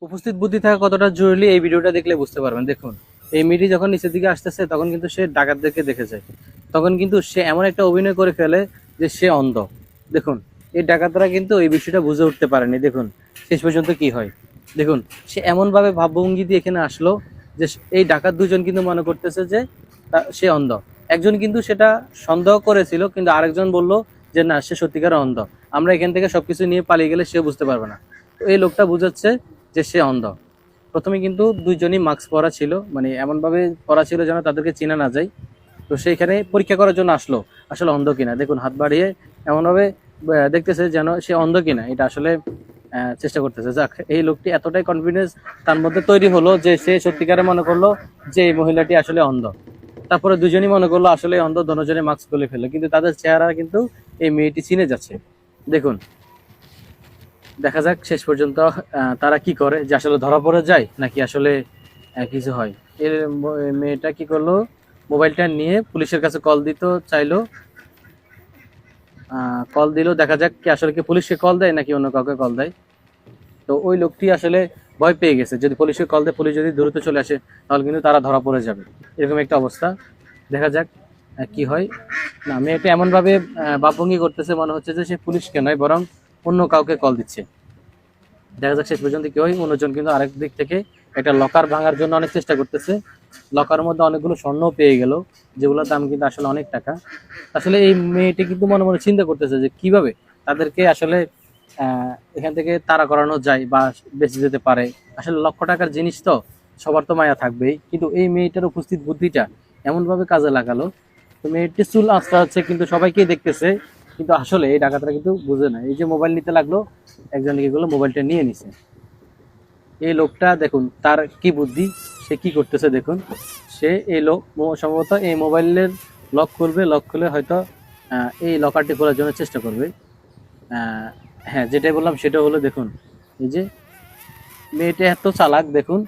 উপস্থিত বুদ্ধি থাকা কতটা জরুরি এই ভিডিওটা দেখলে বুঝতে পারবেন। দেখুন, এই মেয়েটি যখন নিচের দিকে আসতেছে তখন কিন্তু সে ডাকাতদেরকে দেখে যায়। তখন কিন্তু সে এমন একটা অভিনয় করে ফেলে যে সে অন্ধ। দেখুন, এই ডাকাতরা কিন্তু এই বিষয়টা বুঝে উঠতে পারেনি। দেখুন শেষ পর্যন্ত কি হয়। দেখুন, সে এমনভাবে ভাবভঙ্গি দিয়ে এখানে আসলো যে এই ডাকাত দুজন কিন্তু মনে করতেছে যে সে অন্ধ। একজন কিন্তু সেটা সন্দেহ করেছিল, কিন্তু আরেকজন বলল যে না, সে সত্যিকার অন্ধ। আমরা এখান থেকে সবকিছু নিয়ে পালিয়ে গেলে সে বুঝতে পারবে না। তো এই লোকটা বুঝাচ্ছে যে সে অন্ধ। প্রথমে কিন্তু দুইজনই মাস্ক পরা ছিল, মানে এমনভাবে পরা ছিল যেন তাদেরকে চেনা না যায়। তো সেইখানে পরীক্ষা করার জন্য আসলো আসলে অন্ধ কিনা। দেখুন, হাত বাড়িয়ে এমনভাবে দেখতেছে যেন সে অন্ধ কিনা, এটা আসলে চেষ্টা করতেছে। যাক, এই লোকটি এতটাই কনফিডেন্স তার মধ্যে তৈরি হলো যে সে সত্যিকারে মনে করলো যে এই মহিলাটি আসলে অন্ধ। তারপরে দুজনই মনে করলো আসলে অন্ধ, দুজনে মাস্ক খুলে ফেললো, কিন্তু তাদের চেহারা কিন্তু এই মেয়েটি চিনে যাচ্ছে। দেখুন, দেখা যাক শেষ পর্যন্ত তারা কি করে, যে আসলে ধরা পড়ে যায় নাকি আসলে কিছু হয়। এর মেয়েটা কি করলো, মোবাইলটা নিয়ে পুলিশের কাছে কল দিতে চাইলো। কল দিল, দেখা যাক কি আসলে কি পুলিশকে কল দেয় নাকি অন্য কাউকে কল দেয়। তো ওই লোকটি আসলে ভয় পেয়ে গেছে, যদি পুলিশকে কল দেয় পুলিশ যদি দ্রুত চলে আসে তাহলে কিন্তু তারা ধরা পড়ে যাবে, এরকম একটা অবস্থা। দেখা যাক কি হয়। না, মেয়েটা এমন ভাবে ভাবভঙ্গি করতেছে মনে হচ্ছে যে সে পুলিশকে নয় বরং অন্য কাউকে কল দিচ্ছে। দেখা যাক শেষ পর্যন্ত কি হয়। অন্যজন কিন্তু আরেক দিক থেকে একটা লকার ভাঙার জন্য অনেক চেষ্টা করতেছে। লকার মধ্যে অনেকগুলো স্বর্ণ পেয়ে গেল, যেগুলোর দাম কিন্তু আসলে অনেক টাকা। আসলে এই মেয়েটি কিন্তু মনে মনে চিন্তা করতেছে যে কিভাবে তাদেরকে আসলে এখান থেকে তাড়া করানো যায় বা বেঁচে যেতে পারে। আসলে লক্ষ টাকার জিনিস তো সবার তো মায়া থাকবেই, কিন্তু এই মেয়েটার উপস্থিত বুদ্ধিটা এমনভাবে কাজে লাগালো। তো মেয়েটি চুল আঁচড়া হচ্ছে, কিন্তু সবাইকেই দেখতেছে, কিন্তু আসলে এই ডাকাতরা কিন্তু বুঝে না। এই যে মোবাইল নিতে লাগলো, একজন কি করলো, মোবাইলটা নিয়ে নিছে। এই লোকটা দেখুন তার কি বুদ্ধি, সে কি করতেছে দেখুন। সে এই লোক সম্ভবত এই মোবাইলের লক খুলবে, লক খুলে হয়তো এই লকারটি খোলার জন্য চেষ্টা করবে। হ্যাঁ, যেটাই বললাম সেটা হলো, দেখুন এই যে মেয়েটা এত চালাক, দেখুন